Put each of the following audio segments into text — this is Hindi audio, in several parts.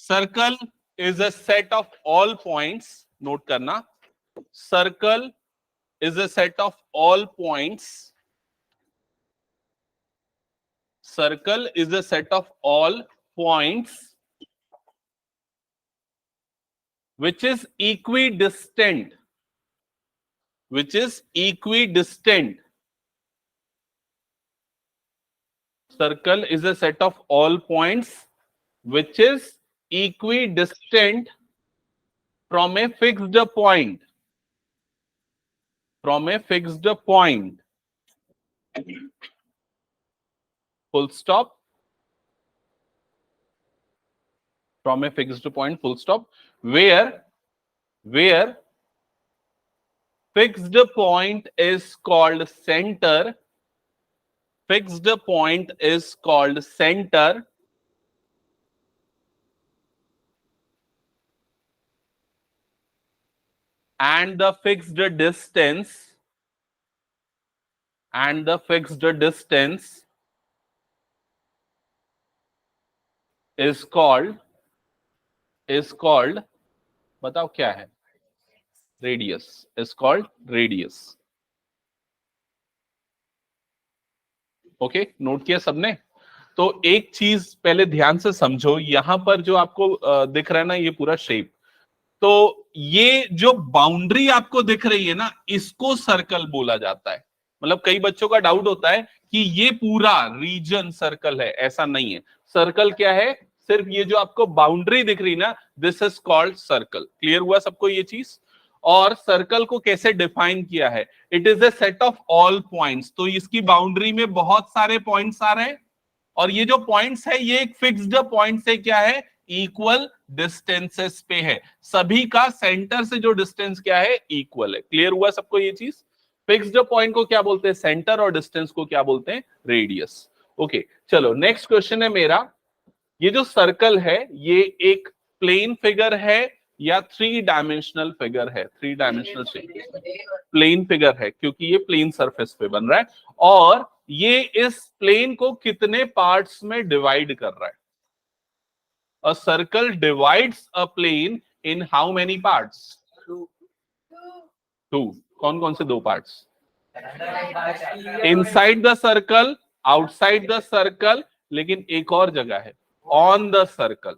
Circle is a set of all points, note करना, circle is a set of all points, circle is a set of all points which is equidistant, which is equidistant. Circle is a set of all points which is equidistant from a fixed point, from a fixed point, full stop, from a fixed point, full stop, where fixed point is called center, fixed point is called center, and the fixed distance is called बताओ क्या है, radius, is called radius. Okay, note किया सबने? तो एक चीज पहले ध्यान से समझो, यहां पर जो आपको दिख रहा है ना ये पूरा शेप, तो ये जो बाउंड्री आपको दिख रही है ना, इसको सर्कल बोला जाता है. मतलब कई बच्चों का डाउट होता है कि ये पूरा रीजन सर्कल है, ऐसा नहीं है. सर्कल क्या है? सिर्फ ये जो आपको बाउंड्री दिख रही ना, this is called circle. Clear हुआ सबको ये चीज? और सर्कल को कैसे डिफाइन किया है? It is a set of all points. तो इसकी बाउंड्री में बहुत सारे पॉइंट्स आ रहे हैं, और ये जो पॉइंट्स है ये एक फिक्स्ड पॉइंट से क्या है? इक्वल डिस्टेंसेस पे है. सभी का सेंटर से जो डिस्टेंस क्या है? इक्वल है. क्लियर हुआ सबको ये चीज? फिक्स्ड पॉइंट को क्या बोलते हैं? सेंटर. और डिस्टेंस को क्या बोलते हैं? रेडियस. ओके, चलो नेक्स्ट क्वेश्चन है मेरा. ये जो सर्कल है ये एक प्लेन फिगर है या थ्री डायमेंशनल फिगर है? थ्री डायमेंशनल प्लेन फिगर है, क्योंकि ये प्लेन सरफेस पे बन रहा है. और ये इस प्लेन को कितने पार्ट्स में डिवाइड कर रहा है? A circle divides a plane in how many parts? Two. कौन कौन से दो पार्ट्स? Inside the circle, outside the circle, लेकिन एक और जगह है, ऑन द सर्कल.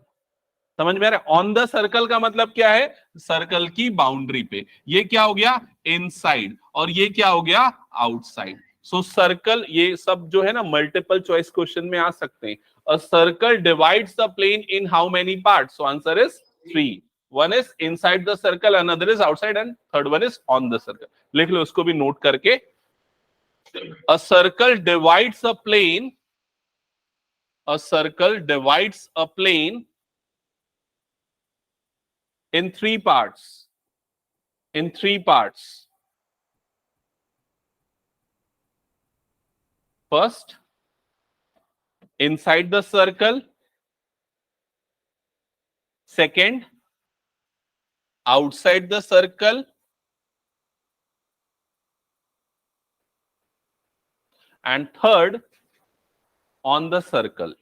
समझ में आ रहा है? ऑन द सर्कल का मतलब क्या है? सर्कल की बाउंड्री पे. ये क्या हो गया? इनसाइड. और ये क्या हो गया? आउटसाइड. सो सर्कल, ये सब जो है ना मल्टीपल चॉइस क्वेश्चन में आ सकते हैं. A circle divides the plane in how many parts? So answer is 3. One is inside the circle, another is outside, and third one is on the circle. लिख लो, उसको भी नोट करके. A circle divides a plane, a circle divides a plane in three parts. In three parts. First, inside the circle. Second, outside the circle. And third, on the circle.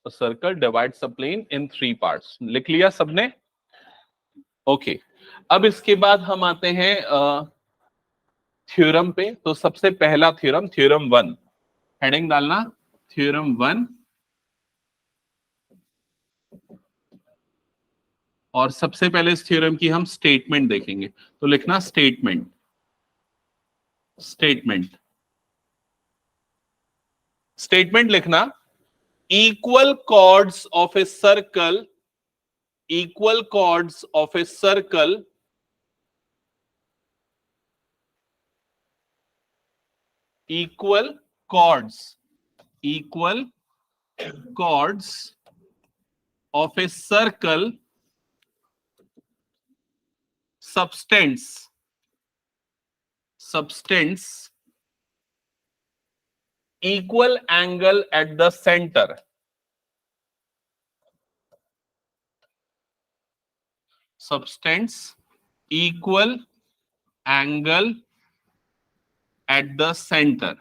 A circle divides a plane in three parts. लिख लिया सबने? ओके, अब इसके बाद हम आते हैं थ्योरम पे. तो सबसे पहला थ्योरम, थ्योरम 1. हेडिंग डालना, थ्योरम 1. और सबसे पहले इस थ्योरम की हम स्टेटमेंट देखेंगे. तो लिखना स्टेटमेंट. स्टेटमेंट. स्टेटमेंट लिखना, equal chords of a circle, equal chords of a circle equal chords, equal chords of a circle subtends equal angle at the center. Subtends equal angle at the center.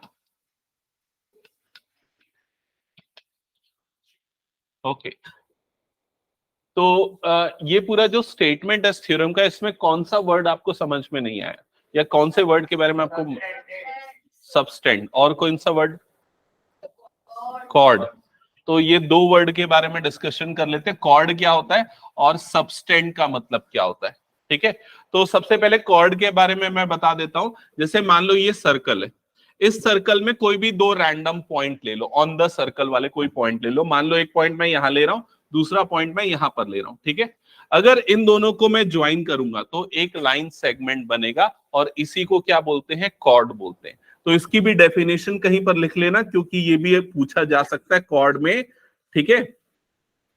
Okay, तो ये पूरा जो स्टेटमेंट है थ्योरम का, इसमें कौन सा वर्ड आपको समझ में नहीं आया, या कौन से वर्ड के बारे में आपको? सबस्टेंड, और कौन सा वर्ड? कॉर्ड। तो ये दो वर्ड के बारे में डिस्कशन कर लेते हैं, कॉर्ड क्या होता है और सबस्टेंड का मतलब क्या होता है। ठीक है, तो सबसे पहले कॉर्ड के बारे में मैं बता देता हूं। जैसे मान लो ये सर्कल है, इस सर्कल में कोई भी दो रैंडम पॉइंट ले लो, ऑन द सर्कल वाले कोई पॉइंट ले लो। मान लो एक पॉइंट मैं यहां ले रहा हूं, दूसरा पॉइंट मैं यहां पर ले रहा हूं। ठीक है, अगर इन दोनों को मैं ज्वाइन करूंगा तो एक लाइन सेगमेंट बनेगा, और इसी को क्या बोलते हैं? कॉर्ड बोलते हैं। तो इसकी भी डेफिनेशन कहीं पर लिख लेना, क्योंकि ये भी पूछा जा सकता है कॉर्ड में। ठीक है,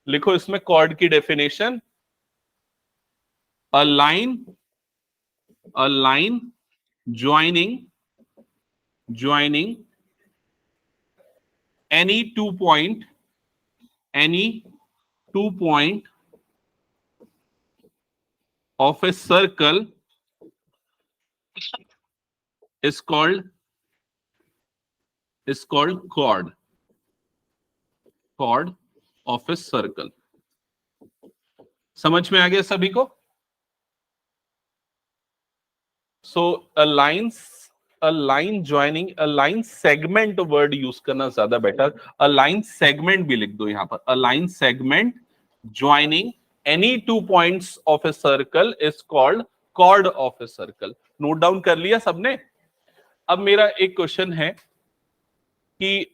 लिखो इसमें कॉर्ड की definition, a line joining any two point of a circle is called chord of a circle। समझ में आ गया सभी को? So a line segment word use करना ज्यादा बेटर। अ लाइन सेगमेंट भी लिख दो यहां पर, a line segment joining any two points of a circle is called chord of a circle. Note down कर लिया सबने? अब मेरा एक क्वेश्चन है कि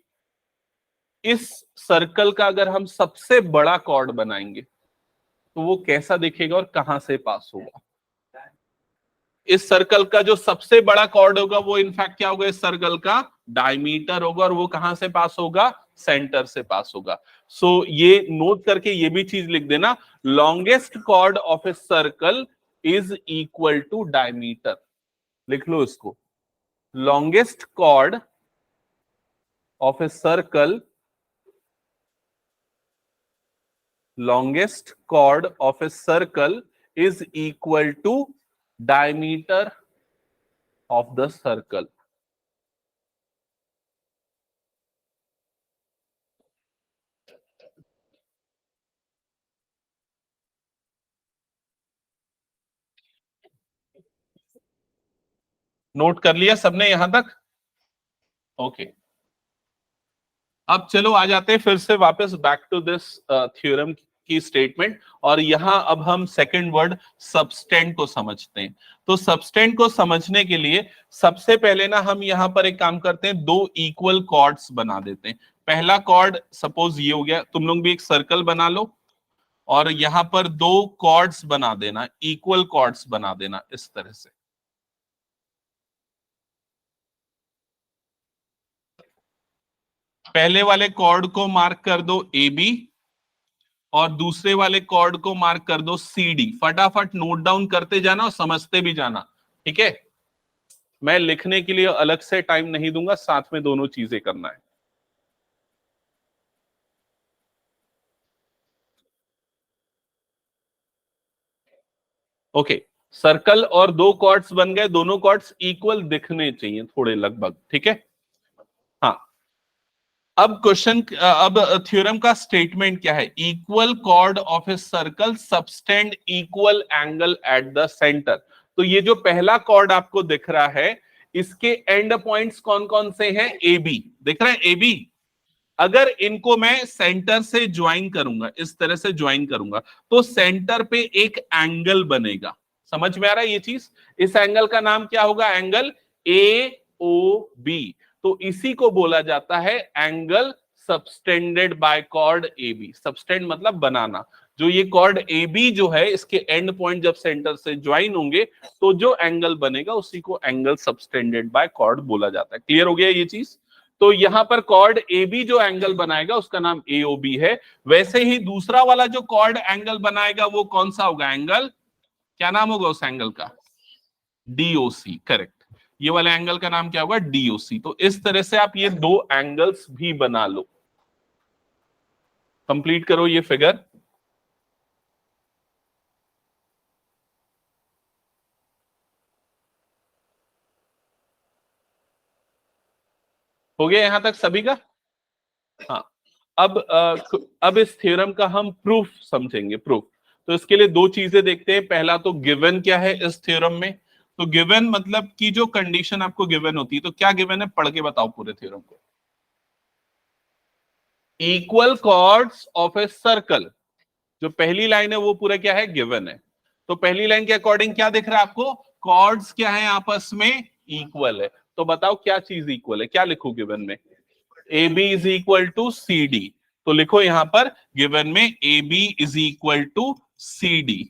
इस सर्कल का अगर हम सबसे बड़ा कॉर्ड बनाएंगे तो वो कैसा दिखेगा और कहां से पास होगा? इस सर्कल का जो सबसे बड़ा कॉर्ड होगा वो इनफैक्ट क्या होगा? इस सर्कल का डायमीटर होगा, और वो कहां से पास होगा? सेंटर से पास होगा। सो ये नोट करके ये भी चीज लिख देना, longest chord of a circle is equal to diameter. लिख लो इसको, longest chord of a circle, longest chord of a circle is equal to diameter of the circle। Note कर लिया सबने यहां तक? ओके, अब चलो आ जाते हैं फिर से वापस बैक टू दिस थ्योरम की स्टेटमेंट, और यहां अब हम सेकंड वर्ड सबस्टेंड को समझते हैं। तो सबस्टेंड को समझने के लिए सबसे पहले ना हम यहां पर एक काम करते हैं, दो इक्वल कॉर्ड्स बना देते हैं। पहला कॉर्ड सपोज ये हो गया, तुम लोग भी एक सर्कल बना लो और यहां पर दो कॉर्ड्स बना देना, इक्वल कॉर्ड्स बना देना इस तरह से। पहले वाले कॉर्ड को मार्क कर दो ए बी, और दूसरे वाले कॉर्ड को मार्क कर दो सी डी। फटाफट नोट डाउन करते जाना और समझते भी जाना। ठीक है, मैं लिखने के लिए अलग से टाइम नहीं दूंगा, साथ में दोनों चीजें करना है। ओके, सर्कल और दो कॉर्ड्स बन गए, दोनों कॉर्ड्स इक्वल दिखने चाहिए थोड़े लगभग। ठीक है, हाँ। अब क्वेश्चन, अब थ्योरम का स्टेटमेंट क्या है? Equal cord of a circle subtended equal angle eight the centre. तो ये जो पहला कॉर्ड आपको दिख रहा है, इसके एंड पॉइंट्स कौन कौन से हैं? ए बी, दिख रहा है ए बी। अगर इनको मैं सेंटर से ज्वाइन करूंगा, इस तरह से ज्वाइन करूंगा, तो सेंटर पे एक एंगल बनेगा। समझ में आ रहा है ये चीज? इस एंगल का नाम क्या होगा? Angle A O B. तो इसी को बोला जाता है angle subtended by chord A B. Subtend मतलब बनाना। जो ये कॉर्ड ए बी जो है, इसके एंड पॉइंट जब सेंटर से ज्वाइन होंगे तो जो एंगल बनेगा उसी को एंगल सबस्टेंडेड बाय कॉर्ड बोला जाता है। क्लियर हो गया ये चीज? तो यहां पर कॉर्ड ए बी जो एंगल बनाएगा उसका नाम एओबी है। वैसे ही दूसरा वाला जो कॉर्ड एंगल बनाएगा वो कौन सा होगा? एंगल, क्या नाम होगा उस एंगल का? डीओसी। करेक्ट, ये वाला एंगल का नाम क्या होगा? डीओसी। तो इस तरह से आप ये दो एंगल्स भी बना लो। कंप्लीट करो ये फिगर। हो गया यहां तक सभी का? हाँ, अब इस थ्योरम का हम प्रूफ समझेंगे, प्रूफ। तो इसके लिए दो चीजें देखते हैं। पहला तो गिवन क्या है इस थ्योरम में। तो गिवन मतलब कि जो कंडीशन आपको गिवन होती है, तो क्या गिवन है पढ़ के बताओ पूरे थ्योरम को। Equal chords of a circle, जो पहली लाइन है वो पूरा क्या है, गिवन है। तो पहली लाइन के अकॉर्डिंग क्या दिख रहा है आपको, कॉर्ड्स क्या है आपस में, इक्वल है। तो बताओ क्या चीज इक्वल है, क्या लिखो गिवन में, A B is equal to C D. तो लिखो यहां पर गिवन में A B is equal to C D.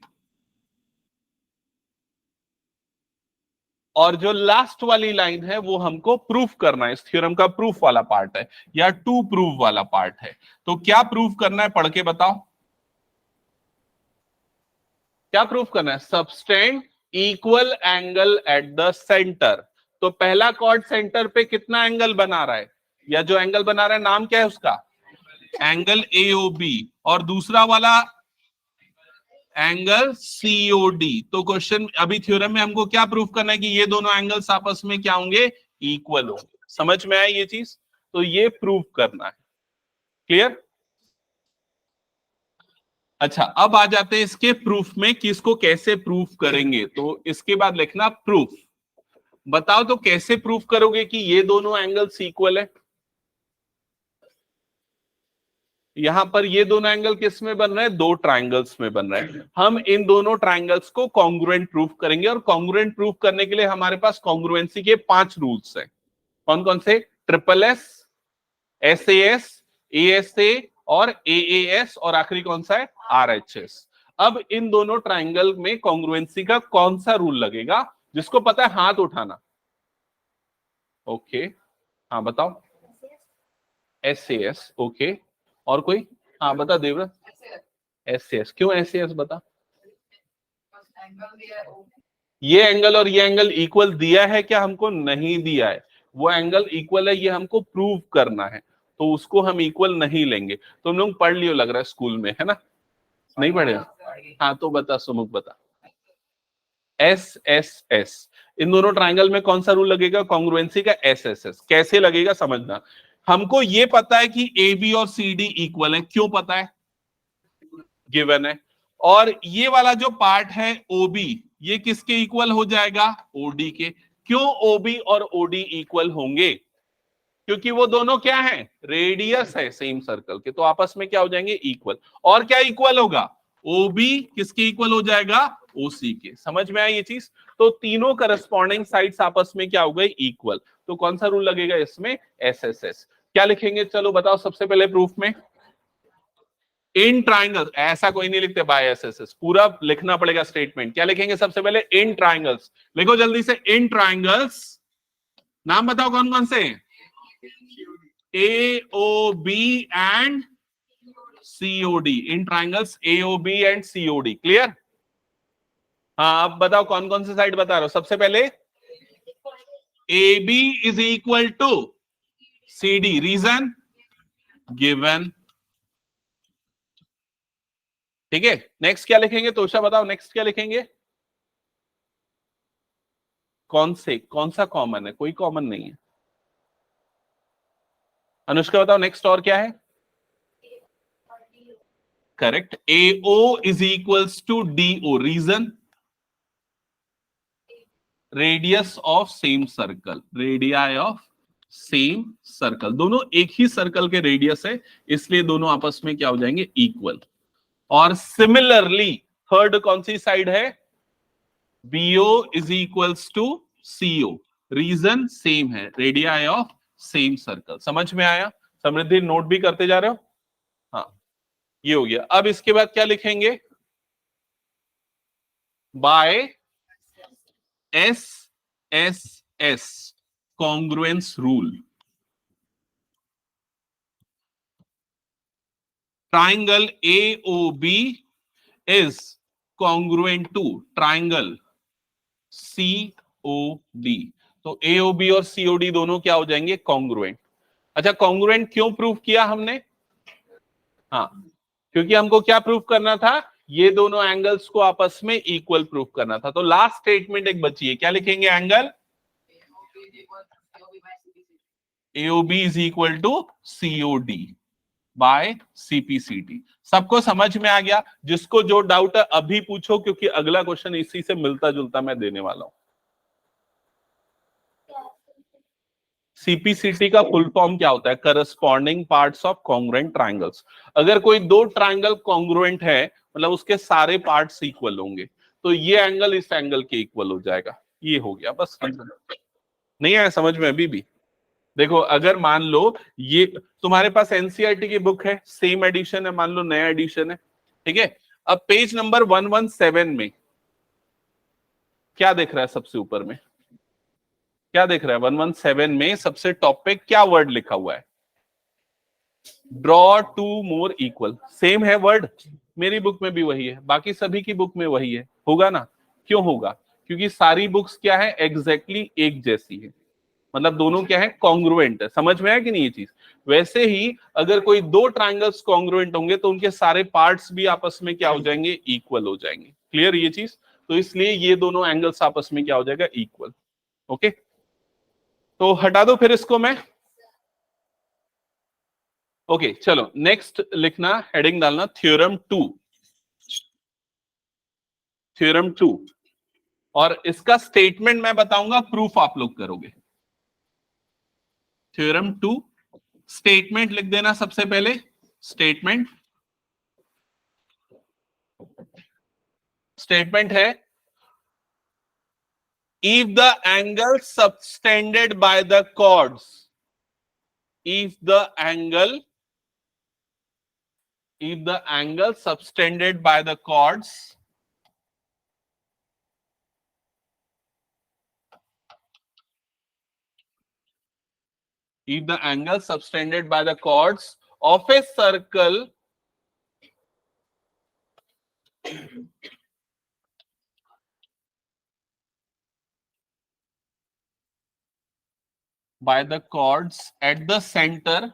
और जो लास्ट वाली लाइन है वो हमको प्रूफ करना है, इस थ्योरम का प्रूफ वाला पार्ट है या टू प्रूफ वाला पार्ट है। तो क्या प्रूफ करना है पढ़ के बताओ, क्या प्रूफ करना है, subtend equal angle eight the centre. तो पहला कॉर्ड सेंटर पे कितना एंगल बना रहा है, या जो एंगल बना रहा है नाम क्या है उसका, एंगल एओबी, और दूसरा वाला एंगल सीओडी। तो क्वेश्चन अभी थ्योरम में हमको क्या प्रूफ करना है कि ये दोनों एंगल्स आपस में क्या होंगे, इक्वल होंगे। समझ में आया ये चीज, तो ये प्रूफ करना है। क्लियर। अच्छा, अब आ जाते हैं इसके प्रूफ में कि इसको कैसे प्रूफ करेंगे। तो इसके बाद लिखना प्रूफ। बताओ तो कैसे प्रूफ करोगे कि ये दोनों एंगल्स इक्वल है। यहां पर ये दोनों एंगल किस में बन रहे हैं, दो ट्राइंगल्स में बन रहे हैं। हम इन दोनों ट्राइंगल्स को कॉन्ग्रुएंट प्रूफ करेंगे, और कॉन्ग्रुएंट प्रूफ करने के लिए हमारे पास कॉन्ग्रुएंसी के 5 रूल्स हैं। कौन कौन से, ट्रिपल एस, SAS, ASA और AAS, और आखिरी कौन सा है, RHS। अब इन दोनों ट्राइंगल में कॉन्ग्रुएंसी का कौन सा रूल लगेगा, जिसको पता है हाथ उठाना। ओके, हाँ बताओ। SAS, okay. और कोई, हाँ बता देवव्रत। SAS, क्यों SAS बता। ये एंगल और ये एंगल इक्वल दिया है क्या हमको, नहीं दिया है। वो एंगल इक्वल है ये हमको प्रूव करना है, तो उसको हम इक्वल नहीं लेंगे। तुम लोग पढ़ लियो लग रहा है स्कूल में, है ना, नहीं पढ़े। हाँ तो बता सुमुख बता। SSS, इन दोनों ट्राइंगल में कौन सा रूल लगेगा, कॉन्ग्रुएंसी का SSS। कैसे लगेगा समझना। हमको ये पता है कि AB और CD इक्वल है, क्यों पता है, गिवन है। और ये वाला जो पार्ट है OB, ये किसके इक्वल हो जाएगा, OD के। क्यों OB और OD इक्वल होंगे, क्योंकि वो दोनों क्या है, रेडियस है सेम सर्कल के, तो आपस में क्या हो जाएंगे, इक्वल। और क्या इक्वल होगा, OB किसके इक्वल हो जाएगा, OC के। समझ में आई ये चीज। तो तीनों करस्पॉन्डिंग साइड्स आपस में क्या हो गए, इक्वल। तो कौन सा रूल लगेगा इसमें, SSS। क्या लिखेंगे चलो बताओ सबसे पहले प्रूफ में, इन ट्राइंगल, ऐसा कोई नहीं लिखते बाय एसएसएस, पूरा लिखना पड़ेगा स्टेटमेंट। क्या लिखेंगे सबसे पहले, इन ट्राइंगल्स। लिखो जल्दी से, इन ट्राइंगल्स, नाम बताओ कौन कौन से, AOB and COD। In triangles AOB and COD, clear. हाँ अब बताओ कौन कौन से साइड बता रहे हो। सबसे पहले AB is equal to CD, reason given. ठीक है, नेक्स्ट क्या लिखेंगे, तोषा बताओ नेक्स्ट क्या लिखेंगे। कौन सा कॉमन है, कोई कॉमन नहीं है। अनुष्का बताओ नेक्स्ट और क्या है, correct, AO is equals to DO, reason radius of same circle, radii of same circle, दोनों एक ही सर्कल के रेडियस है, इसलिए दोनों आपस में क्या हो जाएंगे, इक्वल। और सिमिलरली थर्ड कौन सी साइड है, BO is equals to CO, reason same है, रेडियाई ऑफ सेम सर्कल। समझ में आया, समृद्धि नोट भी करते जा रहे हो। हाँ ये हो गया। अब इसके बाद क्या लिखेंगे, by SSS congruence rule, triangle AOB is congruent to triangle COD। तो AOB और COD दोनों क्या हो जाएंगे, कॉन्ग्रुएंट। अच्छा कॉन्ग्रुएंट क्यों प्रूव किया हमने, हाँ क्योंकि हमको क्या प्रूव करना था, ये दोनों एंगल्स को आपस में इक्वल प्रूव करना था। तो लास्ट स्टेटमेंट एक बची है, क्या लिखेंगे, angle AOB is equal to COD। By CPCT. सबको समझ में आ गया? जिसको जो डाउट है अभी पूछो, क्योंकि अगला क्वेश्चन इसी से मिलता जुलता मैं देने वाला हूं। सीपीसीटी का फुल फॉर्म क्या होता है? Corresponding parts of congruent triangles. अगर कोई दो ट्रायंगल कॉन्ग्रुएंट है, मतलब उसके सारे पार्ट्स इक्वल होंगे, तो ये एंगल इस एंगल के इक्वल हो जाएगा। ये हो गया बस। नहीं आया समझ में अभी भी? देखो, अगर मान लो ये तुम्हारे पास एनसीईआरटी की बुक है, सेम एडिशन है, मान लो नया एडिशन है, ठीक है। अब पेज नंबर 117 में क्या देख रहा है? सबसे ऊपर में क्या देख रहा है? 117 में सबसे टॉप पे क्या वर्ड लिखा हुआ है? ड्रॉ टू मोर इक्वल। सेम है वर्ड, मेरी बुक में भी वही है, बाकी सभी की बुक में वही है। होगा ना? क्यों होगा? क्योंकि सारी बुक्स क्या है? एग्जैक्टली एक जैसी है, मतलब दोनों क्या है? कॉन्ग्रुएंट है। समझ में आया कि नहीं ये चीज? वैसे ही अगर कोई दो ट्रायंगल्स कॉन्ग्रुएंट होंगे तो उनके सारे पार्ट्स भी आपस में क्या हो जाएंगे? इक्वल हो जाएंगे। क्लियर ये चीज? तो इसलिए ये दोनों एंगल्स आपस में क्या हो जाएगा? इक्वल। ओके, तो हटा दो फिर इसको मैं। ओके चलो नेक्स्ट लिखना, हेडिंग डालना थ्योरम 2। थ्योरम 2, और इसका स्टेटमेंट मैं बताऊंगा, प्रूफ आप लोग करोगे। थ्योरम 2 स्टेटमेंट लिख देना सबसे पहले। स्टेटमेंट, स्टेटमेंट है if the angle subtended by the chords, if the angle subtended by the chords if the angle subtended by the chords of a circle by the chords at the center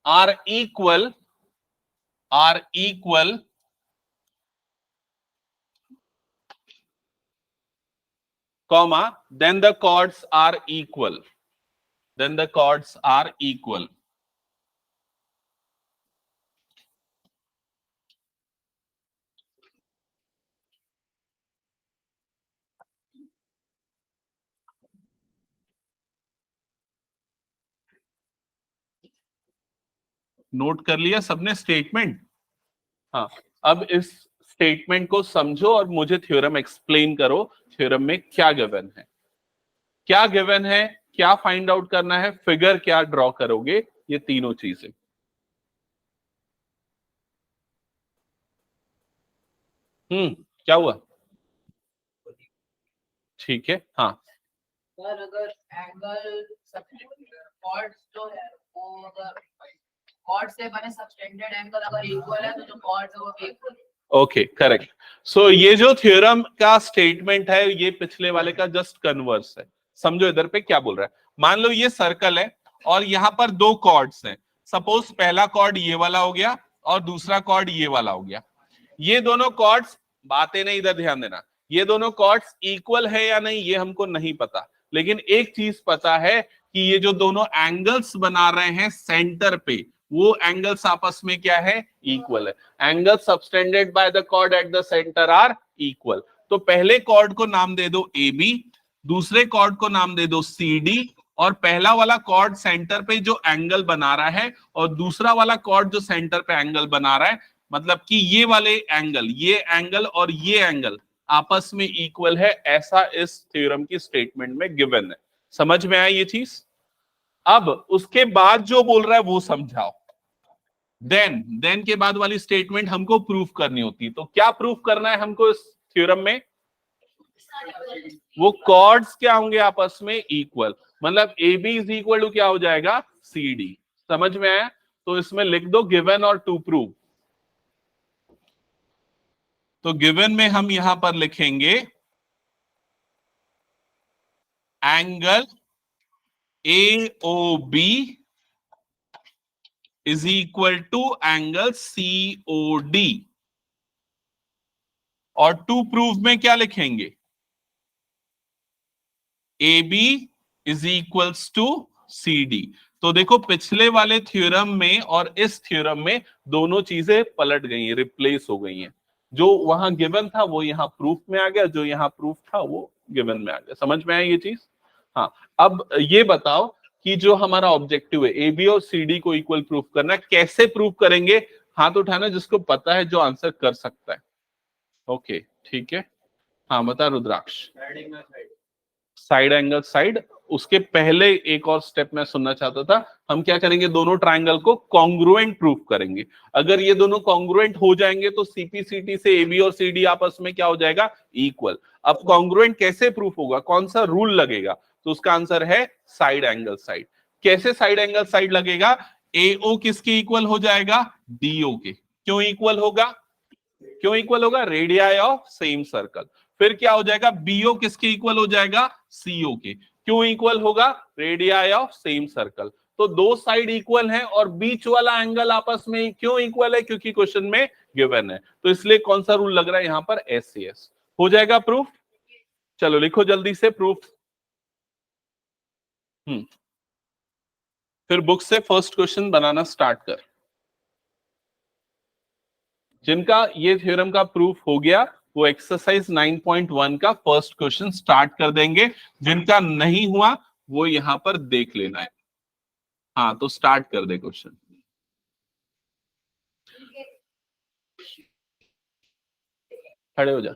are equal comma, then the chords are equal, then the chords are equal। Note कर लिया सबने स्टेटमेंट? हाँ, अब इस स्टेटमेंट को समझो और मुझे थ्योरम एक्सप्लेन करो। थ्योरम में क्या गिवन है, क्या गिवन है, क्या फाइंड आउट करना है, फिगर क्या ड्रॉ करोगे, ये तीनों चीजें। क्या हुआ? ठीक है, हाँ। सर अगर एंगल कॉर्ड जो है वो अगर कॉर्ड से बने सबटेंडेड एंगल अगर इक्वल है तो जो कॉर्ड है वो भी इक्वल। Okay correct. सो ये जो थ्योरम का स्टेटमेंट है ये पिछले वाले का जस्ट कन्वर्स है। समझो इधर पे क्या बोल रहा है। मान लो ये सर्कल है और यहां पर दो कॉर्ड्स हैं। सपोज पहला कॉर्ड ये वाला हो गया और दूसरा कॉर्ड ये वाला हो गया। ये दोनों कॉर्ड्स, बातें नहीं, इधर ध्यान देना, ये दोनों कॉर्ड्स इक्वल है या नहीं ये हमको नहीं पता, लेकिन एक चीज पता है कि ये जो दोनों एंगल्स बना रहे हैं सेंटर पे, वो एंगल्स आपस में क्या है? इक्वल है। Angle subtended by the chord at the centre are equal. तो पहले कॉर्ड को नाम दे दो ए बी, दूसरे कॉर्ड को नाम दे दो सी डी, और पहला वाला कॉर्ड सेंटर पे जो एंगल बना रहा है और दूसरा वाला कॉर्ड जो सेंटर पे एंगल बना रहा है, मतलब कि ये वाले एंगल, ये एंगल और ये एंगल आपस में इक्वल है, ऐसा इस थ्योरम की स्टेटमेंट में गिवन है। समझ में आया ये चीज? अब उसके बाद जो बोल रहा है वो समझाओ। देन के बाद वाली स्टेटमेंट हमको प्रूफ करनी होती है। तो क्या प्रूफ करना है हमको इस थ्योरम में? वो कॉर्ड्स क्या होंगे? आपस में इक्वल, मतलब A B is equal to क्या हो जाएगा? C D. समझ में आया? तो इसमें लिख दो गिवन और टू प्रूव। तो गिवन में हम यहां पर लिखेंगे angle A O B is equal to angle C O D, और टू प्रूव में क्या लिखेंगे? A B is equals to C D. तो देखो पिछले वाले थ्योरम में और इस थ्योरम में दोनों चीजें पलट गई हैं, रिप्लेस हो गई हैं। जो वहां गिवन था वो यहाँ प्रूफ में आ गया, जो यहाँ प्रूफ था वो गिवन में आ गया। समझ में आया ये चीज? हाँ, अब ये बताओ कि जो हमारा ऑब्जेक्टिव है ए बी और सी डी को इक्वल प्रूफ करना, कैसे प्रूफ करेंगे? हाथ उठाना जिसको पता है, जो आंसर कर सकता है। ओके ठीक है, हाँ बता रुद्राक्ष। साइड एंगल साइड, उसके पहले एक और स्टेप मैं सुनना चाहता था। हम क्या करेंगे? दोनों ट्राइंगल को कॉन्ग्रुएंट प्रूफ करेंगे। अगर ये दोनों कॉन्ग्रुएंट हो जाएंगे तो सीपीसीटी से एबी और सीडी आपस में क्या हो जाएगा? इक्वल। अब कॉन्ग्रुएंट कैसे प्रूफ होगा? कौन सा रूल लगेगा? तो उसका आंसर है साइड एंगल साइड। कैसे साइड एंगल साइड लगेगा? एओ किसके इक्वल हो जाएगा? डीओ के। क्यों इक्वल होगा? क्यों इक्वल होगा? Radii of same circle. फिर क्या हो जाएगा? बीओ किसके इक्वल हो जाएगा? सीओ के। क्यों इक्वल होगा? Radii of same circle. तो दो साइड इक्वल हैं और बीच वाला एंगल आपस में क्यों इक्वल है? क्योंकि क्वेश्चन में गिवन है। तो इसलिए कौन सा रूल लग रहा है यहां पर? एससीएस। हो जाएगा प्रूफ? चलो लिखो जल्दी से प्रूफ। फिर बुक से फर्स्ट क्वेश्चन बनाना स्टार्ट कर। जिनका ये थ्योरम का प्रूफ हो गया वो एक्सरसाइज 9.1 का फर्स्ट क्वेश्चन स्टार्ट कर देंगे। जिनका नहीं हुआ वो यहां पर देख लेना है। हाँ तो स्टार्ट कर दे क्वेश्चन। खड़े हो जा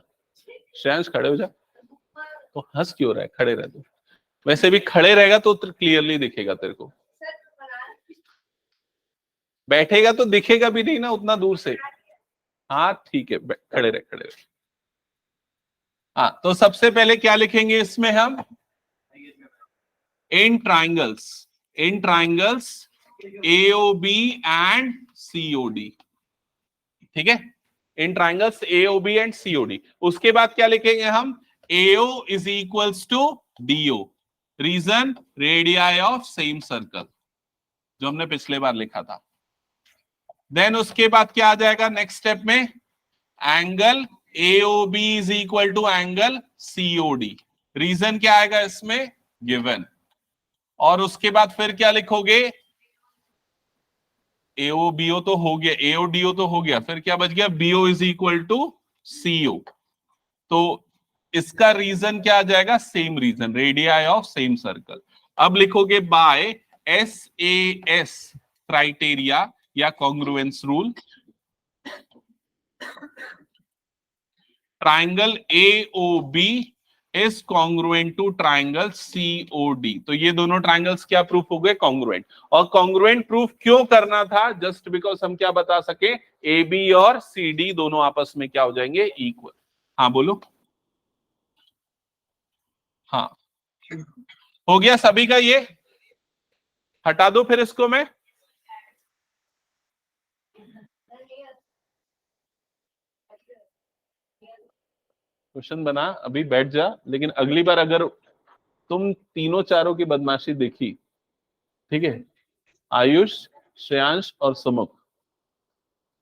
श्रेयांश, खड़े हो जा। तो हंस क्यों रहा है? खड़े रह तू। वैसे भी खड़े रहेगा तो क्लियरली दिखेगा तेरे को, बैठेगा तो दिखेगा भी नहीं ना उतना दूर से। हाँ ठीक है, खड़े रहे खड़े रहे। हाँ तो सबसे पहले क्या लिखेंगे इसमें हम? In triangles AOB and COD. ठीक है, in triangles AOB and COD. उसके बाद क्या लिखेंगे हम? AO is equals to DO. Reason? Radii of same circle, जो हमने पिछले बार लिखा था। देन उसके बाद क्या आ जाएगा नेक्स्ट स्टेप में? Angle AOB is equal to angle COD. Reason क्या आएगा इसमें? गिवन। और उसके बाद फिर क्या लिखोगे? एओ बीओ तो हो गया, एओ डीओ तो हो गया, फिर क्या बच गया? BO is equal to CO. तो इसका रीजन क्या आ जाएगा? Same reason, radii of same circle. अब लिखोगे बाय एसएएस क्राइटेरिया या congruence rule, triangle AOB is congruent to triangle COD. तो ये दोनों ट्राइंगल्स क्या प्रूफ हो गए? कॉन्ग्रुएंट। और कॉन्ग्रुएंट प्रूफ क्यों करना था? जस्ट बिकॉज हम क्या बता सके? ए बी और सी डी दोनों आपस में क्या हो जाएंगे? इक्वल। हाँ बोलो। हाँ हो गया सभी का? ये हटा दो फिर इसको मैं। क्वेश्चन बना, अभी बैठ जा, लेकिन अगली बार अगर तुम तीनों चारों की बदमाशी देखी, ठीक है, आयुष, श्रेयांश और सुमुख,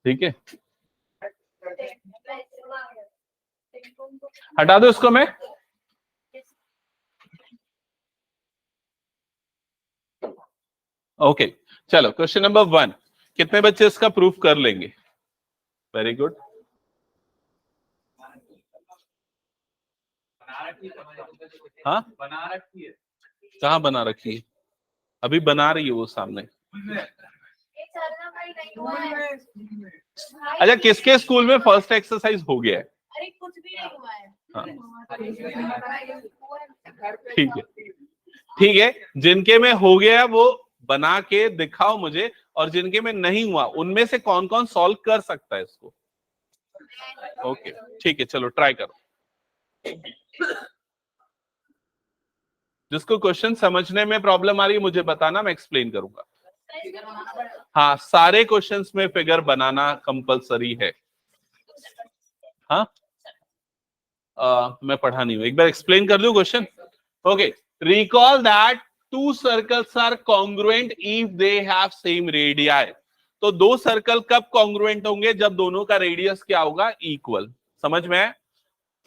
ठीक है, हटा दो इसको मैं। ओके चलो क्वेश्चन नंबर 1। कितने बच्चे इसका प्रूफ कर लेंगे? Very good. हाँ बना रखी है। कहाँ बना रखी है? अभी बना रही है वो सामने। अच्छा किसके स्कूल में फर्स्ट एक्सरसाइज हो गया है? अरे कुछ भी नहीं हुआ है। ठीक है ठीक है, जिनके में हो गया वो बना के दिखाओ मुझे, और जिनके में नहीं हुआ उनमें से कौन कौन सॉल्व कर सकता है इसको? ओके ठीक है, चलो ट्राई करो। जिसको क्वेश्चन समझने में प्रॉब्लम आ रही है मुझे बताना, मैं एक्सप्लेन करूंगा। हाँ सारे क्वेश्चंस में फिगर बनाना कंपलसरी है। हाँ मैं पढ़ा नहीं हूं, एक बार एक्सप्लेन कर दूं question. Okay, recall that two circles are congruent if they have same radii. तो दो सर्कल कब कॉन्ग्रुएंट होंगे? जब दोनों का रेडियस क्या होगा? इक्वल। समझ में?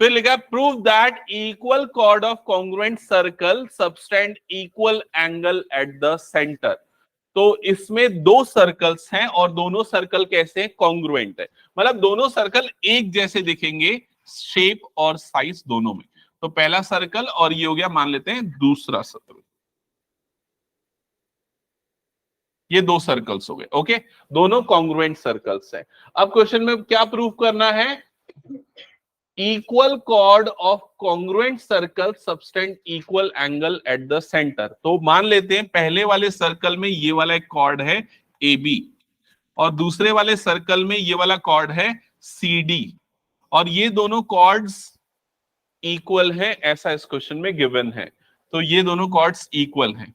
फिर लिखा prove that equal cord of congruent circle subtend equal angle eight the centre. तो इसमें दो सर्कल्स हैं और दोनों सर्कल कैसे हैं, कॉन्ग्रुएंट है, मतलब दोनों सर्कल एक जैसे दिखेंगे शेप और साइज दोनों में। तो पहला सर्कल और ये हो गया, मान लेते हैं दूसरा सर्कल, ये दो सर्कल्स हो गए। ओके, दोनों कॉन्ग्रुएंट सर्कल्स हैं। अब क्वेश्चन में क्या प्रूव करना है, equal cord of congruent circle subtend equal angle eight the centre. तो मान लेते हैं पहले वाले सर्कल में ये वाला एक कॉर्ड है ए बी, और दूसरे वाले सर्कल में ये वाला कॉर्ड है सी डी, और ये दोनों कॉर्ड्स इक्वल है, ऐसा इस क्वेश्चन में गिवन है। तो ये दोनों कॉर्ड्स इक्वल हैं।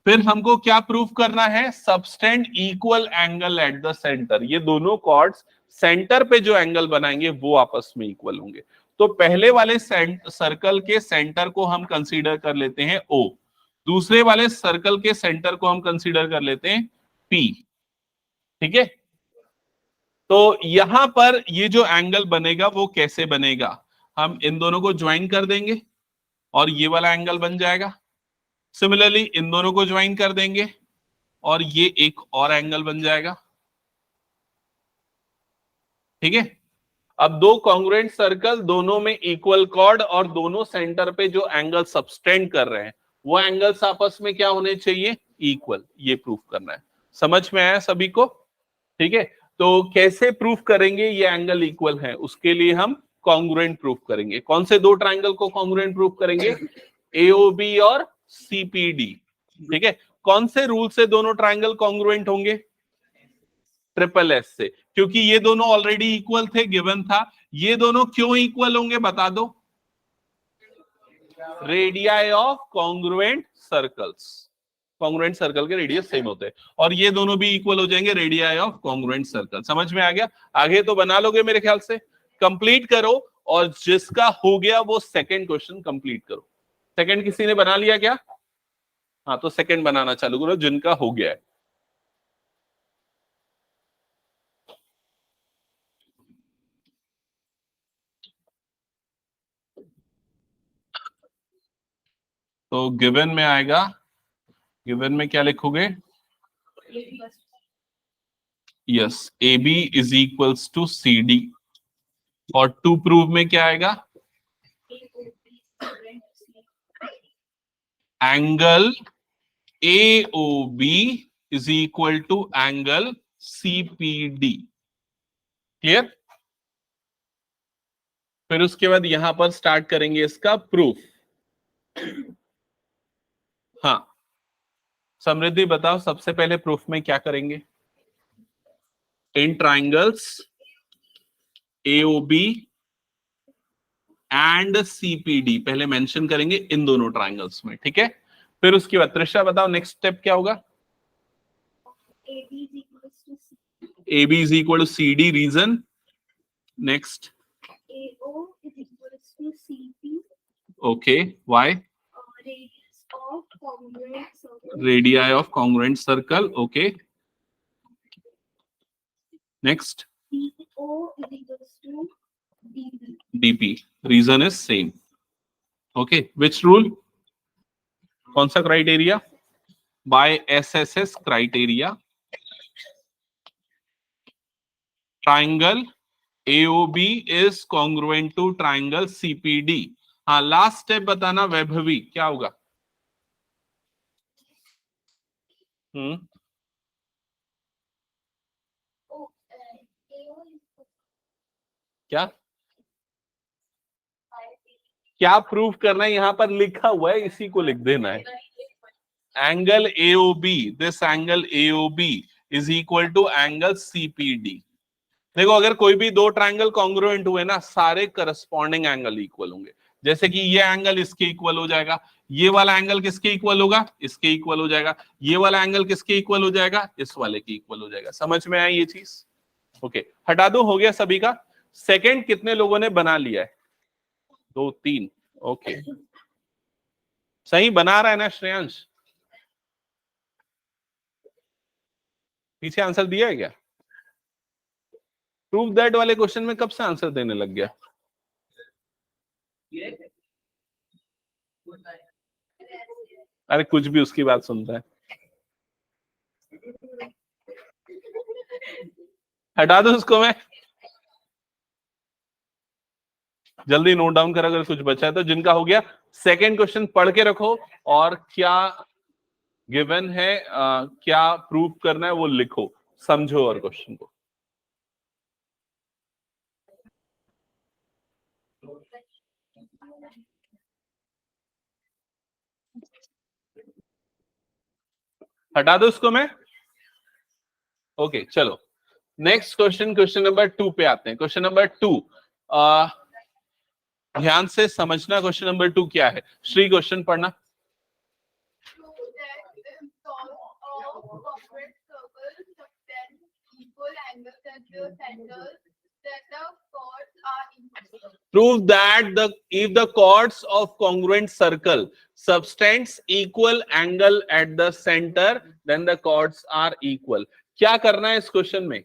फिर हमको क्या प्रूफ करना है, subtend equal angle eight the centre. ये दोनों कॉर्ड्स सेंटर पे जो एंगल बनाएंगे वो आपस में इक्वल होंगे। तो पहले वाले सर्कल के सेंटर को हम कंसीडर कर लेते हैं O, दूसरे वाले सर्कल के सेंटर को हम कंसीडर कर लेते हैं P। ठीक है, तो यहां पर ये जो एंगल बनेगा वो कैसे बनेगा, हम इन दोनों को ज्वाइन कर देंगे और ये वाला एंगल बन जाएगा। सिमिलरली इन दोनों को ज्वाइन कर देंगे और ये एक और एंगल बन जाएगा। ठीक है, अब दो कॉन्ग्रुएंट सर्कल, दोनों में इक्वल कॉर्ड और दोनों सेंटर पे जो एंगल सबटेंड कर रहे हैं वो एंगल्स आपस में क्या होने चाहिए, इक्वल। ये प्रूफ करना है। समझ में आया सभी को? ठीक है, तो कैसे प्रूफ करेंगे ये एंगल इक्वल है, उसके लिए हम कॉन्ग्रुएंट प्रूफ करेंगे। कौन से दो ट्राइंगल को कॉन्ग्रुएंट प्रूफ करेंगे, एओबी और सीपीडी। ठीक है, कौन से रूल से दोनों ट्राइंगल कॉन्ग्रुएंट होंगे, ट्रिपल एस से, क्योंकि ये दोनों ऑलरेडी इक्वल थे, गिवन था। ये दोनों क्यों इक्वल होंगे बता दो, radii of congruent circles, congruent circle के रेडियस सेम होते हैं, और ये दोनों भी इक्वल हो जाएंगे रेडियाई ऑफ कॉन्ग्रुएंट सर्कल। समझ में आ गया? आगे तो बना लोगे मेरे ख्याल से, कंप्लीट करो, और जिसका हो गया वो सेकंड क्वेश्चन कंप्लीट करो। सेकंड किसी ने बना लिया क्या? हाँ, तो सेकंड बनाना चालू करो जिनका हो गया है। तो गिवन में आएगा, गिवन में क्या लिखोगे, yes, A B is equals to C D, और टू प्रूव में क्या आएगा, angle A O B is equal to angle C P D. Clear? फिर उसके बाद यहां पर स्टार्ट करेंगे इसका प्रूफ। हाँ, समृद्धि बताओ सबसे पहले प्रूफ में क्या करेंगे, इन ट्राइंगल्स एओबी एंड सीपीडी पहले मेंशन करेंगे इन दोनों ट्राइंगल्स में। ठीक है, फिर उसके बाद त्रिशा बताओ नेक्स्ट स्टेप क्या होगा, AB is equal to CD, reason, next, AO is equal to CP. okay, why, Radius of congruent circle. radii of congruent circle, okay, next, DO is equal to DB. DP, reason is same, okay, which rule, कौन सा criteria, by SSS criteria, triangle AOB is congruent to triangle CPD। हाँ, लास्ट स्टेप बताना वैभवी, क्या होगा? क्या क्या प्रूफ करना है, यहां पर लिखा हुआ है, इसी को लिख देना है। Angle AOB, this angle AOB is equal to angle CPD। देखो, अगर कोई भी दो ट्राइंगल कॉन्ग्रुएंट हुए ना, सारे करस्पॉन्डिंग एंगल इक्वल होंगे। जैसे कि ये एंगल इसके इक्वल हो जाएगा, ये वाला एंगल किसके इक्वल होगा, इसके इक्वल हो जाएगा, ये वाला एंगल किसके इक्वल हो जाएगा, इस वाले के इक्वल हो जाएगा। समझ में आई ये चीज? ओके, हटा दो, हो गया सभी का। सेकंड कितने लोगों ने बना लिया है, 2 3, ओके, सही बना रहा है ना श्रेयांश? पीछे आंसर दिया है क्या? प्रूव दैट वाले क्वेश्चन में कब से आंसर देने लग गया? अरे कुछ भी उसकी बात सुनता है। हटा दो उसको मैं, जल्दी नोट डाउन कर अगर कुछ बचा है तो। जिनका हो गया सेकंड क्वेश्चन पढ़ के रखो, और क्या गिवन है क्या प्रूव करना है वो लिखो, समझो और क्वेश्चन को। हटा दो उसको मैं। ओके चलो नेक्स्ट क्वेश्चन, क्वेश्चन नंबर 2 पे आते हैं। क्वेश्चन नंबर 2 ध्यान से समझना, क्वेश्चन नंबर 2 क्या है। श्री क्वेश्चन पढ़ना। Prove that if the chords of congruent circle subtends equal angle at the center, then the chords are equal. क्या करना है इस क्वेश्चन में?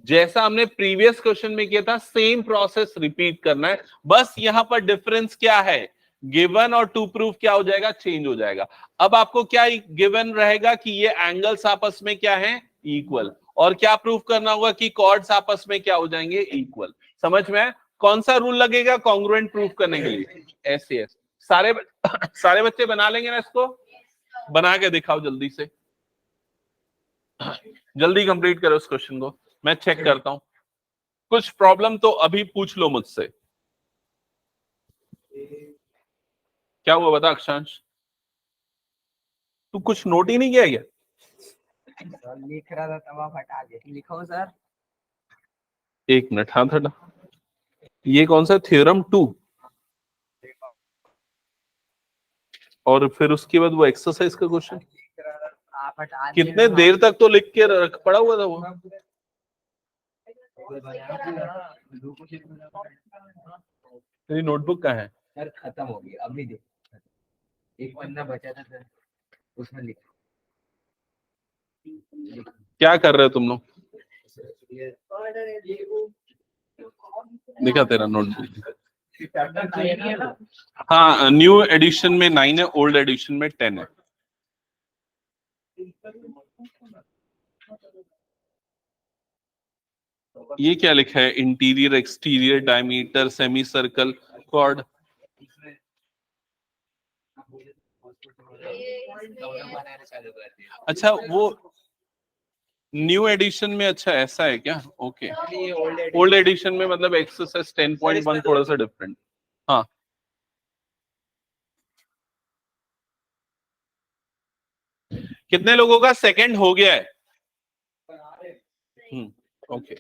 जैसा हमने प्रीवियस क्वेश्चन में किया था सेम प्रोसेस रिपीट करना है, बस यहां पर डिफरेंस क्या है, गिवन और टू प्रूफ क्या हो जाएगा, चेंज हो जाएगा। अब आपको क्या गिवन रहेगा कि ये एंगल्स आपस में क्या है, इक्वल, और क्या प्रूफ करना होगा कि कॉर्ड्स आपस में क्या हो जाएंगे, इक्वल। समझ में? कौन सा रूल लगेगा कॉन्ग्रुएंट प्रूफ करने के लिए? ऐसे सारे बच्चे बना लेंगे ना इसको? बना के दिखाओ जल्दी से, जल्दी कंप्लीट करो इस क्वेश्चन को, मैं चेक करता हूं। कुछ प्रॉब्लम तो अभी पूछ लो मुझसे। क्या हुआ बता अक्षांश, तू कुछ नोट ही नहीं किया क्या? लिख रहा था तवा फटा के। लिखो सर। एक मिनट, हाँ था। ये कौन सा थ्योरम 2, और फिर उसके बाद वो एक्सरसाइज का क्वेश्चन। कितने देर तक तो लिख के रख पड़ा हुआ था वो। तेरी नोटबुक कहाँ है? सर खत्म हो गया, अभी देख, एक पन्ना बचा था सर, उसमें लिख। क्या कर रहे हो तुम लोग? दिखा तेरा नोटबुक। हाँ, न्यू एडिशन में 9 है, ओल्ड एडिशन में 10 है। ये क्या लिखा है? Interior, exterior, diameter, semicircle, chord. अच्छा वो न्यू एडिशन में, अच्छा ऐसा है क्या? ओके, ओल्ड एडिशन में मतलब एक्सरसाइज 10.1 थोड़ा सा डिफरेंट। हाँ कितने लोगों का सेकंड हो गया है? ओके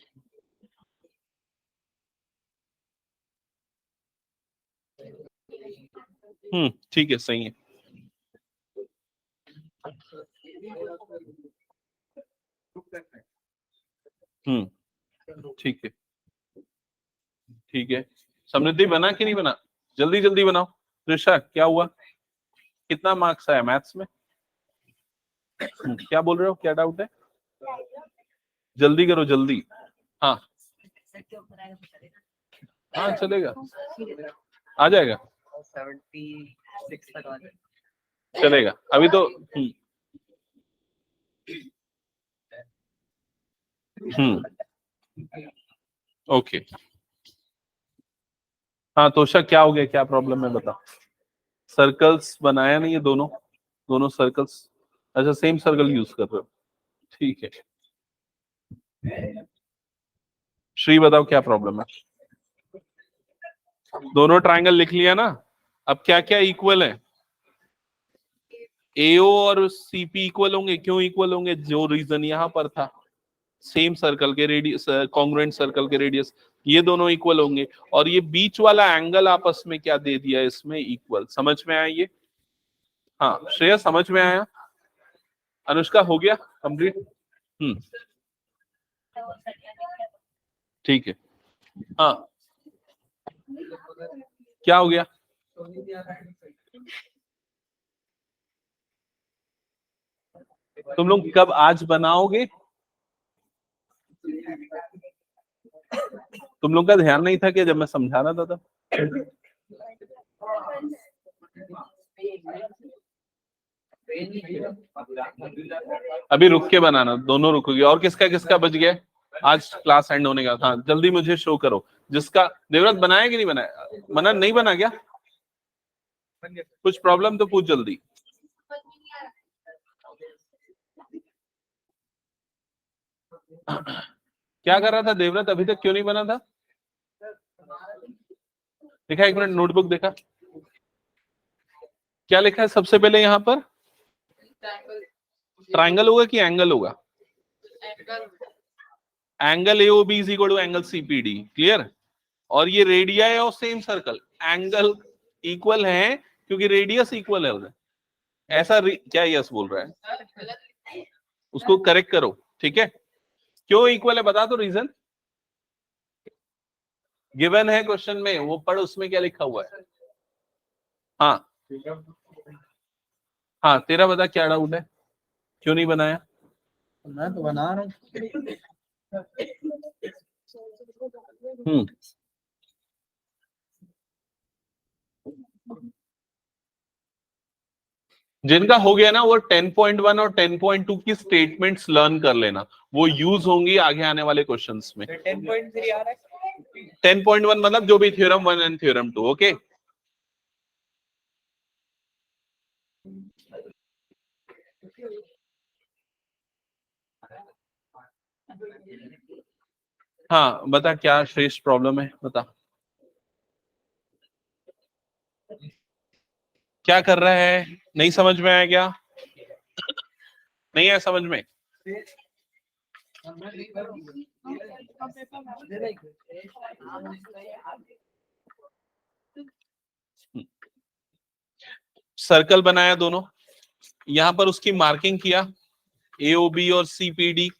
ठीक है, सही है। ठीक है, ठीक है। समृद्धि बना कि नहीं बना? जल्दी जल्दी बनाओ। ऋषा क्या हुआ, कितना मार्क्स आया मैथ्स में? क्या बोल रहे हो, क्या डाउट है? जल्दी करो जल्दी। हाँ हाँ चलेगा, आ जाएगा, 76 तक आ जाएगा। चलेगा अभी तो। ओके। हाँ तोषा क्या हो गया, क्या प्रॉब्लम है बता। सर्कल्स बनाया नहीं है, दोनों सर्कल्स। अच्छा सेम सर्कल यूज कर रहे हो, ठीक है। श्री बताओ क्या प्रॉब्लम है। दोनों ट्रायंगल लिख लिया ना, अब क्या क्या इक्वल है? एओ और सीपी इक्वल होंगे। क्यों इक्वल होंगे? जो रीजन यहां पर था, सेम सर्कल के रेडियस, कॉन्ग्रुएंट सर्कल के रेडियस, ये दोनों इक्वल होंगे। और ये बीच वाला एंगल आपस में क्या दे दिया इसमें, इक्वल। समझ में आया ये? हाँ श्रेया समझ में आया? अनुष्का हो गया कंप्लीट? ठीक है। हाँ क्या हो गया? तुम लोग कब आज बनाओगे? तुम लोग का ध्यान नहीं था कि जब मैं समझा रहा था तब? अभी रुक के बनाना, दोनों रुकोगे। और किसका किसका बच गया आज क्लास एंड होने का? हाँ जल्दी मुझे शो करो जिसका। देवव्रत बनाया कि नहीं बनाया? बना नहीं बना क्या? कुछ प्रॉब्लम तो पूछ जल्दी। क्या कर रहा था देवव्रत? अभी तक क्यों नहीं बना था? देखा, एक मिनट नोटबुक देखा, क्या लिखा है सबसे पहले यहाँ पर? ट्राइंगल होगा कि एंगल होगा? Angle AOB is equal to angle CPD, clear? और ये radii of same circle, angle equal है क्योंकि रेडियस इक्वल है उधर। ऐसा क्या यस बोल रहा है? उसको करेक्ट करो, ठीक है? क्यों इक्वल है बता दो रीजन। गिवन है क्वेश्चन में, वो पढ़, उसमें क्या लिखा हुआ है। हाँ हाँ, तेरा बता क्या डाउट है, क्यों नहीं बनाया? मैं तो बना रहा हूँ। जिनका हो गया ना वो 10.1 और 10.2 की स्टेटमेंट्स लर्न कर लेना, वो यूज होंगी आगे आने वाले क्वेश्चंस में। 10.3 आ रहा है। 10.1 मतलब जो भी थ्योरम 1 एंड थ्योरम 2, ओके? हाँ बता, क्या श्रेष्ठ प्रॉब्लम है बता। क्या कर रहा है? नहीं समझ में आया क्या? नहीं है समझ में? सर्कल बनाया दोनों, यहां पर उसकी मार्किंग किया, एओबी और सीपीडी,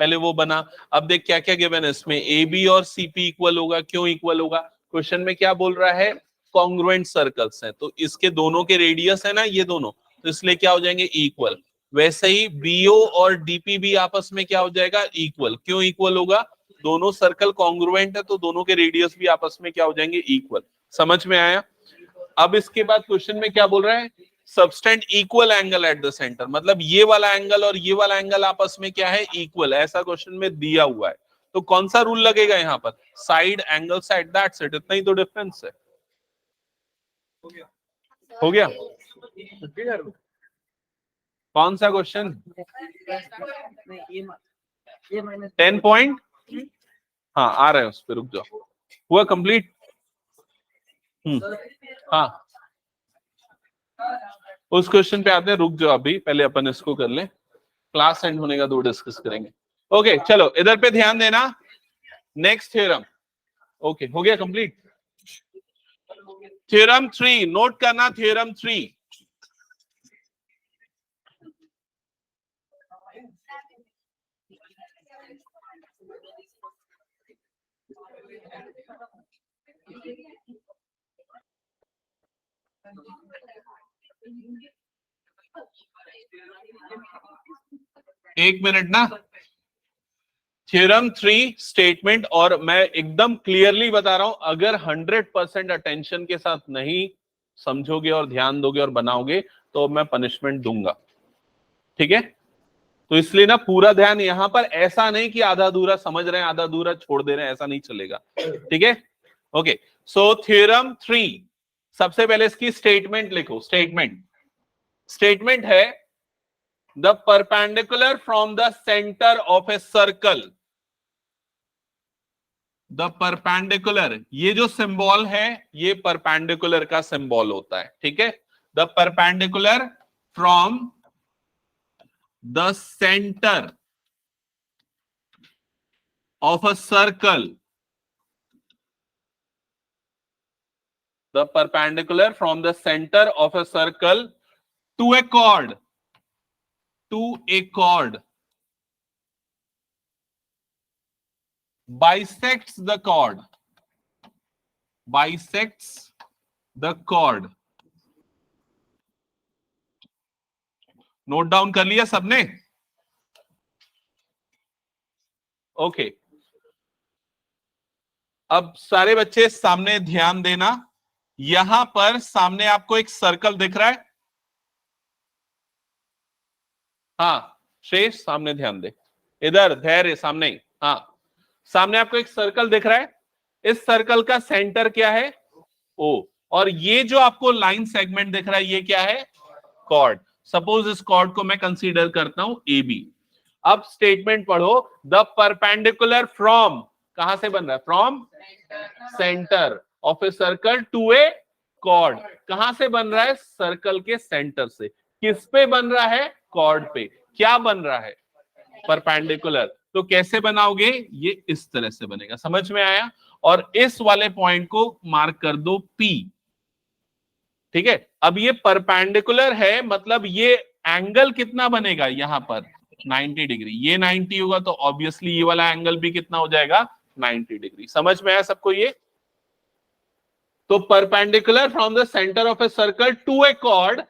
पहले वो बना। अब देख क्या क्या गिवन है इसमें, ए बी और सीपी इक्वल होगा। क्यों इक्वल होगा? क्वेश्चन में क्या बोल रहा है? कॉन्ग्रुएंट सर्कल्स हैं, तो इसके दोनों के रेडियस है ना ये दोनों, तो इसलिए क्या हो जाएंगे? इक्वल। वैसे ही बीओ और डीपी भी आपस में क्या हो जाएगा? इक्वल। क्यों इक्वल होगा? दोनों सर्कल कॉन्ग्रुएंट है, तो दोनों के रेडियस भी आपस में क्या हो जाएंगे? इक्वल। समझ में आया? अब इसके बाद क्वेश्चन में क्या बोल रहा है? Subtended equal angle eight the centre, मतलब ये वाला एंगल और ये वाला एंगल आपस में क्या है? इक्वल। ऐसा क्वेश्चन में दिया हुआ है, तो कौन सा रूल लगेगा यहाँ पर? Side angle side, that's it, इतना ही तो डिफरेंस है। हो गया? कौन सा क्वेश्चन? 10 पॉइंट, हाँ आ रहे हैं उस पर, रुक जाओ। हुआ कंप्लीट? हाँ उस क्वेश्चन पे आते हैं, रुक जाओ अभी, पहले अपन इसको कर लें, क्लास एंड होने का दो डिस्कस करेंगे। ओके चलो इधर पे ध्यान देना। नेक्स्ट थ्योरम, ओके हो गया कंप्लीट। थ्योरम 3 नोट करना, थ्योरम 3। एक मिनट ना, थ्योरम 3 स्टेटमेंट, और मैं एकदम क्लियरली बता रहा हूं, अगर 100% अटेंशन के साथ नहीं समझोगे और ध्यान दोगे और बनाओगे तो मैं पनिशमेंट दूंगा, ठीक है? तो इसलिए ना पूरा ध्यान यहां पर, ऐसा नहीं कि आधा अधूरा समझ रहे हैं आधा अधूरा छोड़ दे रहे हैं, ऐसा नहीं चलेगा, ठीक है? ओके, सो थ्योरम 3, सबसे पहले इसकी स्टेटमेंट लिखो। स्टेटमेंट है the perpendicular from the centre of a circle, the perpendicular, ये जो सिंबल है ये परपेंडिकुलर का सिंबल होता है, ठीक है? The perpendicular from the centre of a circle, the perpendicular from the centre of a circle to a chord, bisects the chord, note down कर लिया सबने? ओके, अब सारे बच्चे सामने ध्यान देना। यहां पर सामने आपको एक सर्कल दिख रहा है, हाँ शेष सामने ध्यान दे, इधर धैर्य सामने ही। हाँ सामने आपको एक सर्कल दिख रहा है, इस सर्कल का सेंटर क्या है? ओ। और ये जो आपको लाइन सेगमेंट दिख रहा है ये क्या है? कॉर्ड। सपोज इस कॉर्ड को मैं कंसीडर करता हूं ए बी। अब स्टेटमेंट पढ़ो, द परपेंडिकुलर फ्रॉम, कहां से बन रहा है? From centre of a circle to a chord. कहां से बन रहा है? सर्कल के सेंटर से। किस पे बन रहा है? कॉर्ड पे। क्या बन रहा है? परपेंडिकुलर। तो कैसे बनाओगे? ये इस तरह से बनेगा, समझ में आया? और इस वाले पॉइंट को मार्क कर दो P, ठीक है। अब ये परपेंडिकुलर है, मतलब ये एंगल कितना बनेगा यहां पर? 90 डिग्री। ये 90 होगा तो ऑब्वियसली ये वाला एंगल भी कितना हो जाएगा? 90 डिग्री। समझ में आया सबको ये? तो perpendicular from the centre of a circle to a chord,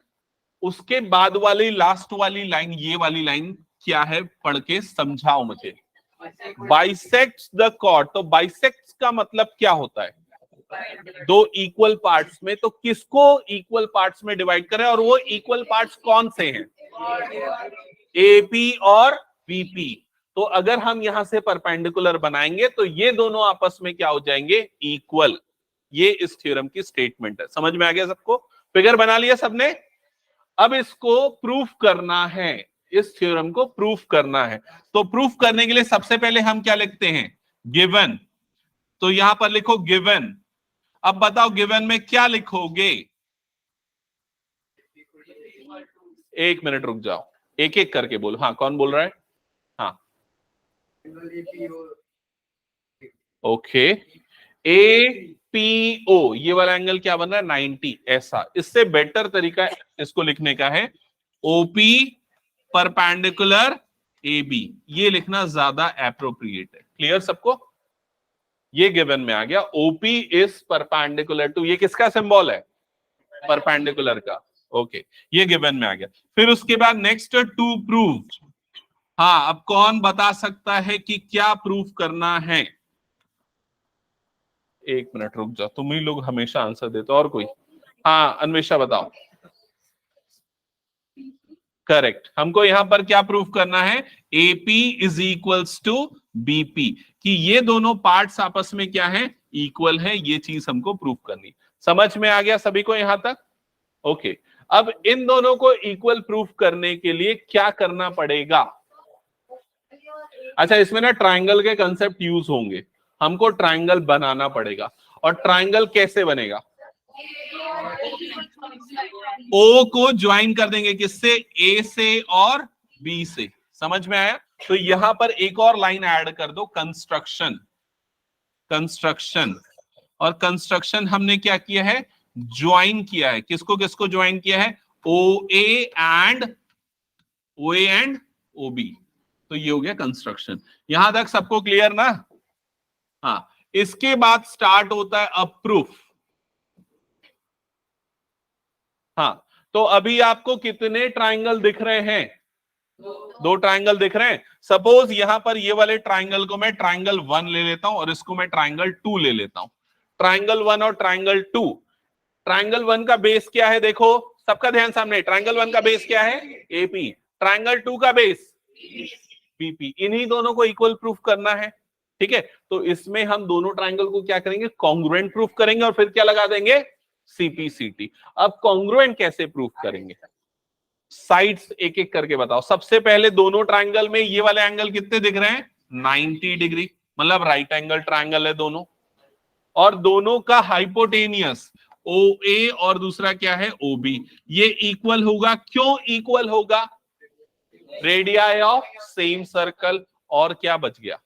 उसके बाद वाली लास्ट वाली लाइन, ये वाली लाइन क्या है? पढ़ के समझाओ मुझे। Bisects the chord. तो बाइसेक्ट्स का मतलब क्या होता है? दो इक्वल पार्ट्स में। तो किसको इक्वल पार्ट्स में डिवाइड करें, और वो इक्वल पार्ट्स कौन से हैं? एपी और बीपी। तो अगर हम यहां से परपेंडिकुलर बनाएंगे तो ये दोनों आपस में क्या हो जाएंगे? इक्वल। ये इस थ्योरम की स्टेटमेंट है। समझ में आ गया सबको? फिगर बना लिया सबने? अब इसको प्रूफ करना है, इस थ्योरम को प्रूफ करना है। तो प्रूफ करने के लिए सबसे पहले हम क्या लिखते हैं? गिवन। तो यहां पर लिखो गिवन। अब बताओ गिवन में क्या लिखोगे? एक मिनट रुक जाओ, एक एक करके बोलो। हाँ कौन बोल रहा है? हाँ ओके। APO ये वाला एंगल क्या बन रहा है? 90। ऐसा, इससे बेटर तरीका इसको लिखने का है OP परपेंडिकुलर AB, ये लिखना ज्यादा एप्रोप्रिएट है। क्लियर सबको? ये गिवन में आ गया। OP इज परपेंडिकुलर टू, ये किसका सिंबल है? परपेंडिकुलर का। ओके, ये गिवन में आ गया। फिर उसके बाद नेक्स्ट टू प्रूव। हाँ अब कौन बता सकता है कि क्या प्रूफ करना है? एक मिनट रुक जाओ, तुम ही लोग हमेशा आंसर देते हो। और कोई? हाँ अन्वेषा बताओ। करेक्ट। हमको यहां पर क्या प्रूफ करना है? AP is equals to BP, कि ये दोनों पार्ट्स आपस में क्या है? इक्वल है। ये चीज हमको प्रूफ करनी। समझ में आ गया सभी को यहां तक? ओके। अब इन दोनों को इक्वल प्रूफ करने के लिए क्या करना पड़ेगा? अच्छा, इसमें ना ट्रायंगल के कंसेप्ट यूज होंगे। हमको ट्रायंगल बनाना पड़ेगा। और ट्रायंगल कैसे बनेगा? O को ज्वाइन कर देंगे किससे? A से और B से। समझ में आया? तो यहां पर एक और लाइन ऐड कर दो, कंस्ट्रक्शन। कंस्ट्रक्शन। और कंस्ट्रक्शन हमने क्या किया है? ज्वाइन किया है। किसको किसको ज्वाइन किया है? OA and OB। तो ये हो गया कंस्ट्रक्शन। यहां तक सबको क्लियर ना? हाँ, इसके बाद स्टार्ट होता है अब प्रूफ। हाँ, तो अभी आपको कितने ट्रायंगल दिख रहे हैं? दो ट्रायंगल दिख रहे हैं। सपोज यहां पर ये वाले ट्रायंगल को मैं ट्रायंगल 1 ले लेता हूं और इसको मैं ट्रायंगल 2 ले लेता हूं। ट्रायंगल 1 और ट्रायंगल 2। ट्रायंगल 1 का बेस क्या है? देखो सबका ध्यान सामने। ट्रायंगल 1 का बेस क्या है? AP। ट्रायंगल 2 का बेस BP। इन्हीं दोनों को इक्वल प्रूफ करना है। ठीक है, तो इसमें हम दोनों ट्रायंगल को क्या करेंगे? कॉन्ग्रुएंट प्रूफ करेंगे। और फिर क्या लगा देंगे? CP/CT। अब कॉन्ग्रुएंट कैसे प्रूफ करेंगे? साइड्स एक एक करके बताओ। सबसे पहले दोनों ट्रायंगल में ये वाले एंगल कितने दिख रहे हैं? 90 डिग्री, मतलब राइट एंगल ट्रायंगल है दोनों। और दोनों का हाइपोटेनियस OA और दूसरा क्या है? OB। ये इक्वल होगा। क्यों इक्वल होगा? Radii of same circle. और क्या बच गया?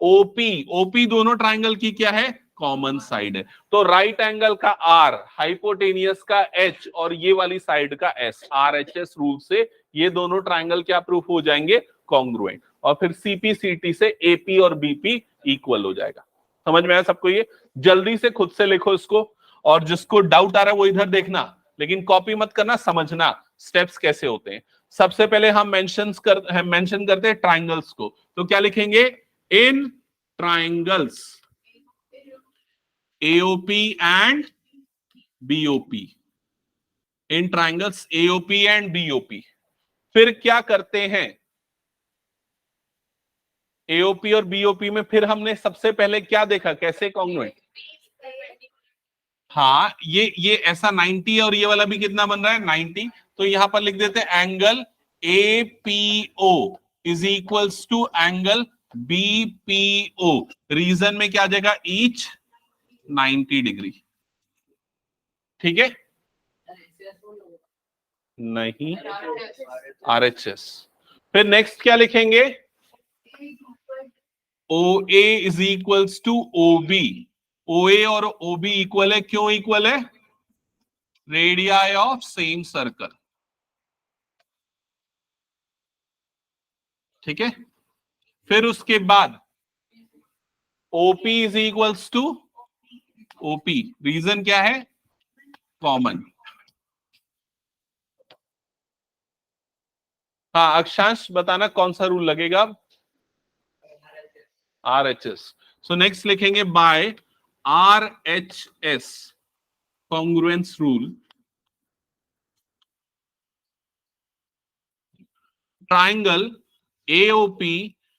OP दोनों ट्रायंगल की क्या है? कॉमन साइड है। तो राइट एंगल का R, हाइपोटेनियस का H और ये वाली साइड का S, RHS रूल से ये दोनों ट्रायंगल क्या प्रूफ हो जाएंगे? कॉन्ग्रुएंट। और फिर CP/CT से AP और BP इक्वल हो जाएगा। समझ में आया सबको? ये जल्दी से खुद से लिखो इसको, और जिसको डाउट आ रहा है वो इधर देखना, लेकिन कॉपी मत करना, समझना स्टेप्स कैसे होते हैं। सबसे पहले हम मेंशन करते हैं ट्रायंगल्स को। तो क्या लिखेंगे? इन triangles AOP and BOP, in triangles AOP and BOP, फिर क्या करते हैं, एओपी और बीओपी में फिर हमने सबसे पहले क्या देखा, कैसे कॉन्ग्रुएंट। हाँ, ये ऐसा 90 है और ये वाला भी कितना बन रहा है 90, तो यहां पर लिख देते हैं angle APO is equals to angle BPO. Reason में क्या आ जाएगा, ईच 90 डिग्री। ठीक है, नहीं आरएचएस। फिर नेक्स्ट क्या लिखेंगे, O A is equals to O B. O A और ओ बी इक्वल है, क्यों इक्वल है, रेडियाई ऑफ सेम सर्कल। ठीक है, फिर उसके बाद OP is equals to OP. Reason क्या है, कॉमन। हाँ अक्षांश बताना कौन सा रूल लगेगा, आरएचएस। सो नेक्स्ट लिखेंगे by RHS congruence rule, triangle AOP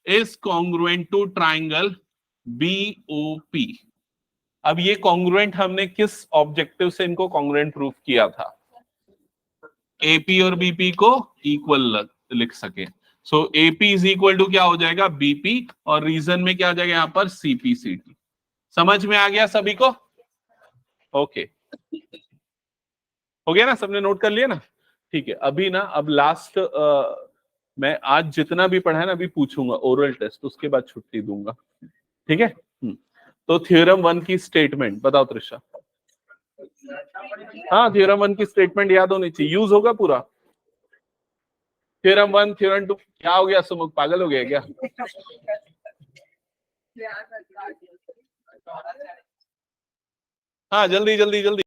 is congruent to triangle BOP। अब ये कॉन्ग्रुएंट हमने किस ऑब्जेक्टिव से इनको कॉन्ग्रुएंट प्रूफ किया था, AP और BP को इक्वल लिख सके। सो AP इज इक्वल टू क्या हो जाएगा, BP, और रीजन में क्या आ जाएगा यहां पर CPCT। समझ में आ गया सभी को, ओके हो गया ना, सबने नोट कर लिया ना। ठीक है, अभी ना अब लास्ट मैं आज जितना भी पढ़ा है ना अभी पूछूंगा ओरल टेस्ट, उसके बाद छुट्टी दूंगा। ठीक है, तो थ्योरम 1 की स्टेटमेंट बताओ त्रिशा। हाँ थ्योरम 1 की स्टेटमेंट याद होनी चाहिए, यूज होगा पूरा। थ्योरम 1 थ्योरम 2 क्या हो गया सुमुख, पागल हो गया क्या। हाँ जल्दी जल्दी जल्दी।